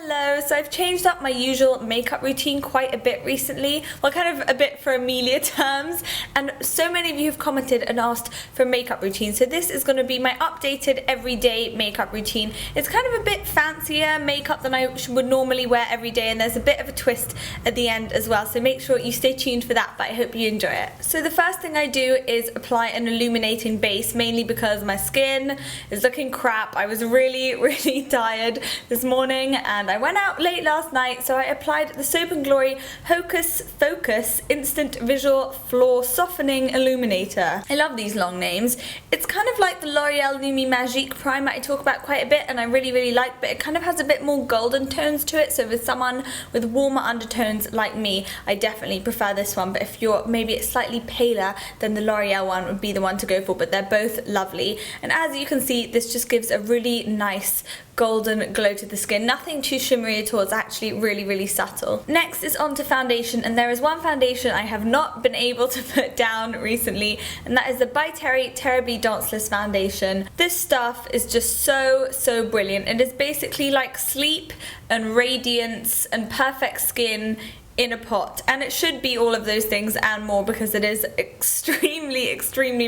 Hello, so I've changed up my usual makeup routine quite a bit recently, well kind of a bit for Amelia terms, and so many of you have commented and asked for makeup routine, so this is going to be my updated everyday makeup routine. It's kind of a bit fancier makeup than I would normally wear every day, and there's a bit of a twist at the end as well, so make sure you stay tuned for that, but I hope you enjoy it. So the first thing I do is apply an illuminating base, mainly because my skin is looking crap. I was really tired this morning and I went out late last night, so I applied the Soap & Glory Hocus Focus Instant Visual Floor Softening Illuminator. I love these long names. It's kind of like the L'Oreal Lumi Magique primer I talk about quite a bit and I really like, but it kind of has a bit more golden tones to it, so with someone with warmer undertones like me, I definitely prefer this one, but if you're maybe slightly paler, then the L'Oreal one would be the one to go for, but they're both lovely. And as you can see, this just gives a really nice golden glow to the skin. Nothing too shimmery at all, it's actually really subtle. Next is on to foundation, and there is one foundation I have not been able to put down recently, and that is the By Terry Terribly Danceless Foundation. This stuff is just so brilliant. It is basically like sleep and radiance and perfect skin in a pot, and it should be all of those things and more because it is extremely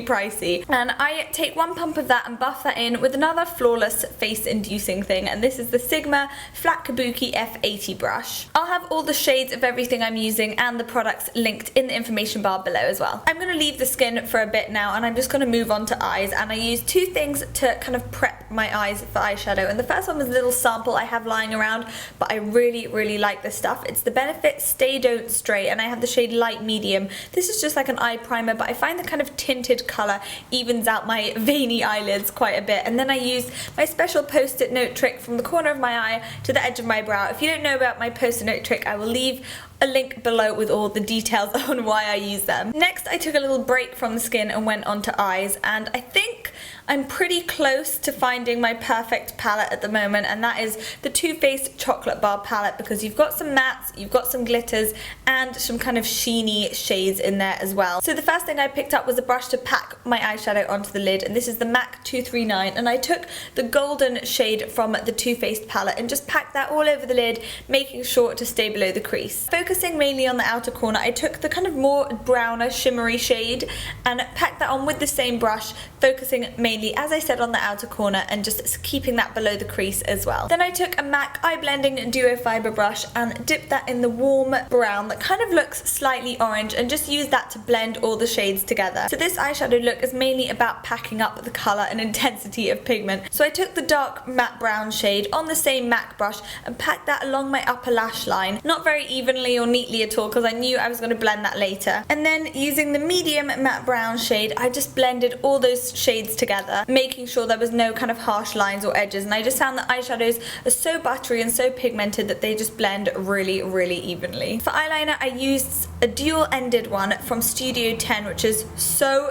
pricey. And I take one pump of that and buff that in with another flawless face inducing thing, and this is the Sigma Flat Kabuki F80 brush. I'll have all the shades of everything I'm using and the products linked in the information bar below as well. I'm going to leave the skin for a bit now and I'm just going to move on to eyes, and I use two things to kind of prep my eyes for eyeshadow, and the first one was a little sample I have lying around, but I really like this stuff. It's the Benefit Stay Don't Stray, and I have the shade Light Medium. This is just like an eye primer, but I find the kind of tinted colour evens out my veiny eyelids quite a bit. And then I use my special post-it note trick from the corner of my eye to the edge of my brow. If you don't know about my post-it note trick, I will leave a link below with all the details on why I use them. Next, I took a little break from the skin and went on to eyes, and I think I'm pretty close to finding my perfect palette at the moment, and that is the Too Faced Chocolate Bar palette, because you've got some mattes, you've got some glitters, and some kind of sheeny shades in there as well. So the first thing I picked up was a brush to pack my eyeshadow onto the lid, and this is the MAC 239, and I took the golden shade from the Too Faced palette and just packed that all over the lid, making sure to stay below the crease. Focusing mainly on the outer corner, I took the kind of more browner shimmery shade and packed that on with the same brush, focusing mainly, as I said, on the outer corner and just keeping that below the crease as well. Then I took a MAC Eye Blending Duo Fiber brush and dipped that in the warm brown that kind of looks slightly orange, and just used that to blend all the shades together. So this eyeshadow look is mainly about packing up the colour and intensity of pigment. So I took the dark matte brown shade on the same MAC brush and packed that along my upper lash line, not very evenly or neatly at all because I knew I was going to blend that later. And then using the medium matte brown shade, I just blended all those shades together, making sure there was no kind of harsh lines or edges, and I just found that eyeshadows are so buttery and so pigmented that they just blend really evenly. For eyeliner, I used a dual-ended one from Studio 10, which is so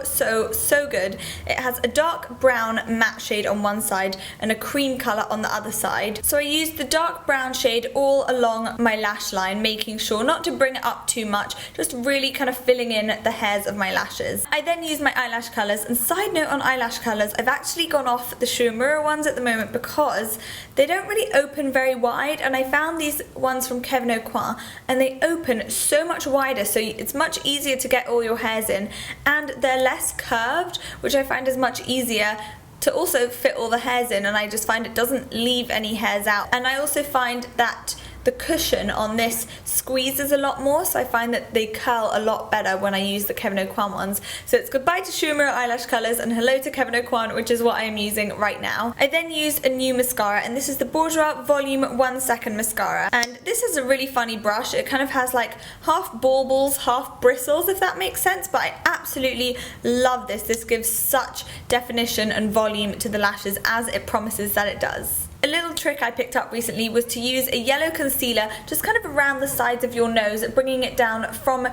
good. It has a dark brown matte shade on one side and a cream colour on the other side. So I used the dark brown shade all along my lash line, making sure not to bring it up too much, just really kind of filling in the hairs of my lashes. I then used my eyelash colours, and side note on eyelash colours, I've actually gone off the Shuamura ones at the moment because they don't really open very wide, and I found these ones from Kevyn Aucoin and they open so much wider, so it's much easier to get all your hairs in, and they're less curved, which I find is much easier to also fit all the hairs in, and I just find it doesn't leave any hairs out. And I also find that the cushion on this squeezes a lot more, so I find that they curl a lot better when I use the Kevyn Aucoin ones. So it's goodbye to Shuamura eyelash colours and hello to Kevyn Aucoin, which is what I am using right now. I then used a new mascara, and this is the Bourjois Volume 1 Second Mascara, and this is a really funny brush. It kind of has like half baubles, half bristles, if that makes sense, but I absolutely love this. This gives such definition and volume to the lashes, as it promises that it does. A little trick I picked up recently was to use a yellow concealer just kind of around the sides of your nose, bringing it down from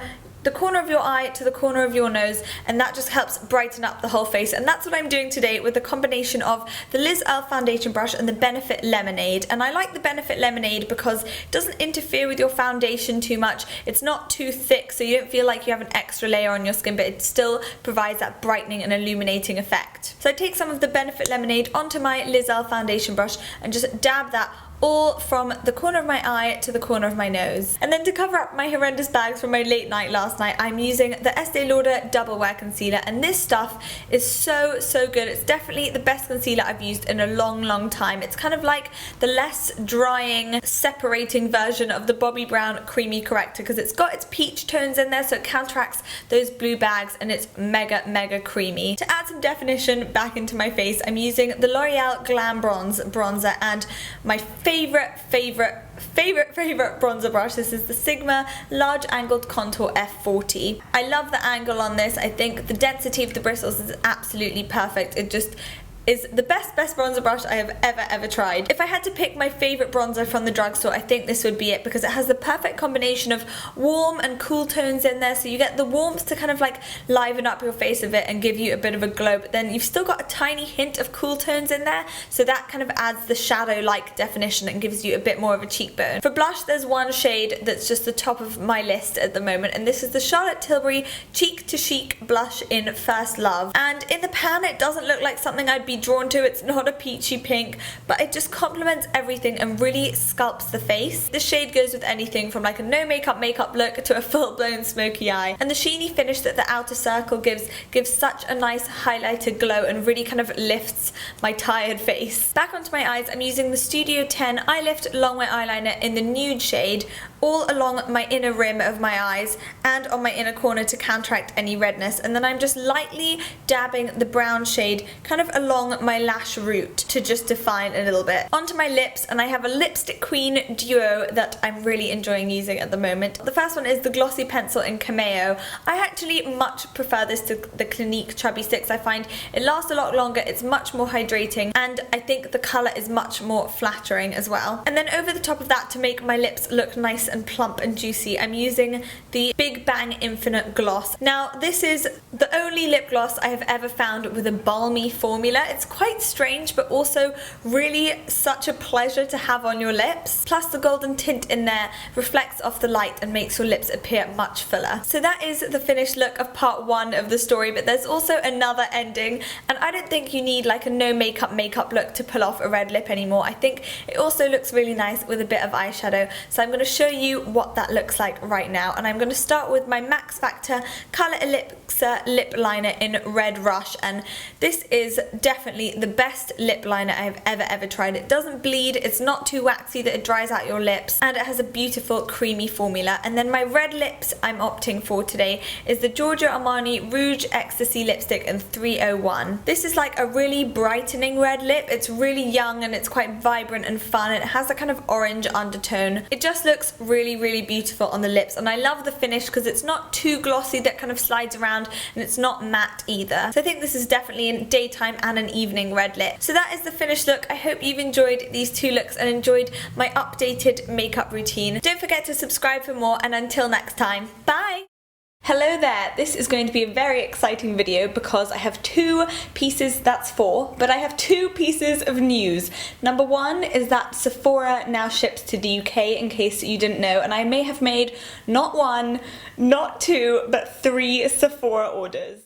the corner of your eye to the corner of your nose, and that just helps brighten up the whole face. And that's what I'm doing today with a combination of the Liz Earl foundation brush and the Benefit Lemonade. And I like the Benefit Lemonade because it doesn't interfere with your foundation too much. It's not too thick, so you don't feel like you have an extra layer on your skin, but it still provides that brightening and illuminating effect. So I take some of the Benefit Lemonade onto my Liz Earl foundation brush and just dab that all from the corner of my eye to the corner of my nose. And then to cover up my horrendous bags from my late night last night, I'm using the Estee Lauder Double Wear Concealer, and this stuff is so good. It's definitely the best concealer I've used in a long time. It's kind of like the less drying, separating version of the Bobbi Brown Creamy Corrector, because it's got its peach tones in there, so it counteracts those blue bags, and it's mega creamy. To add some definition back into my face, I'm using the L'Oreal Glam Bronze bronzer, and my favorite bronzer brush. This is the Sigma Large Angled Contour F40. I love the angle on this. I think the density of the bristles is absolutely perfect. It just is the best bronzer brush I have ever tried. If I had to pick my favorite bronzer from the drugstore, I think this would be it, because it has the perfect combination of warm and cool tones in there, so you get the warmth to kind of like liven up your face a bit and give you a bit of a glow, but then you've still got a tiny hint of cool tones in there, so that kind of adds the shadow-like definition and gives you a bit more of a cheekbone. For blush, there's one shade that's just the top of my list at the moment, and this is the Charlotte Tilbury Cheek to Chic blush in First Love. And in the pan, it doesn't look like something I'd be drawn to. It's not a peachy pink, but it just complements everything and really sculpts the face. This shade goes with anything from like a no makeup look to a full-blown smoky eye, and the sheeny finish that the outer circle gives such a nice highlighted glow and really kind of lifts my tired face. Back onto my eyes, I'm using the Studio 10 Eye Lift Longwear Eyeliner in the nude shade all along my inner rim of my eyes and on my inner corner to counteract any redness, and then I'm just lightly dabbing the brown shade kind of along my lash root to just define a little bit. Onto my lips, and I have a Lipstick Queen duo that I'm really enjoying using at the moment. The first one is the Glossy Pencil in Cameo. I actually much prefer this to the Clinique Chubby Sticks. I find it lasts a lot longer, it's much more hydrating, and I think the colour is much more flattering as well. And then over the top of that, to make my lips look nice and plump and juicy, I'm using the Big Bang Infinite Gloss. Now, this is the only lip gloss I have ever found with a balmy formula. It's quite strange, but also really such a pleasure to have on your lips. Plus, the golden tint in there reflects off the light and makes your lips appear much fuller. So that is the finished look of part one of the story, but there's also another ending, and I don't think you need like a no makeup look to pull off a red lip anymore. I think it also looks really nice with a bit of eyeshadow, so I'm going to show you what that looks like right now, and I'm going to start with my Max Factor Colour Elixir lip liner in Red Rush, and this is definitely the best lip liner I've ever tried. It doesn't bleed, it's not too waxy that it dries out your lips, and it has a beautiful creamy formula. And then my red lips I'm opting for today is the Giorgio Armani Rouge Ecstasy lipstick in 301. This is like a really brightening red lip. It's really young and it's quite vibrant and fun. It has a kind of orange undertone. It just looks really beautiful on the lips, and I love the finish because it's not too glossy that kind of slides around, and it's not matte either. So I think this is definitely a daytime and an evening red lip. So that is the finished look. I hope you've enjoyed these two looks and enjoyed my updated makeup routine. Don't forget to subscribe for more, and until next time, bye! Hello there, this is going to be a very exciting video because I have two pieces, that's four, but I have two pieces of news. Number one is that Sephora now ships to the UK, in case you didn't know, and I may have made not one, not two, but 3 Sephora orders.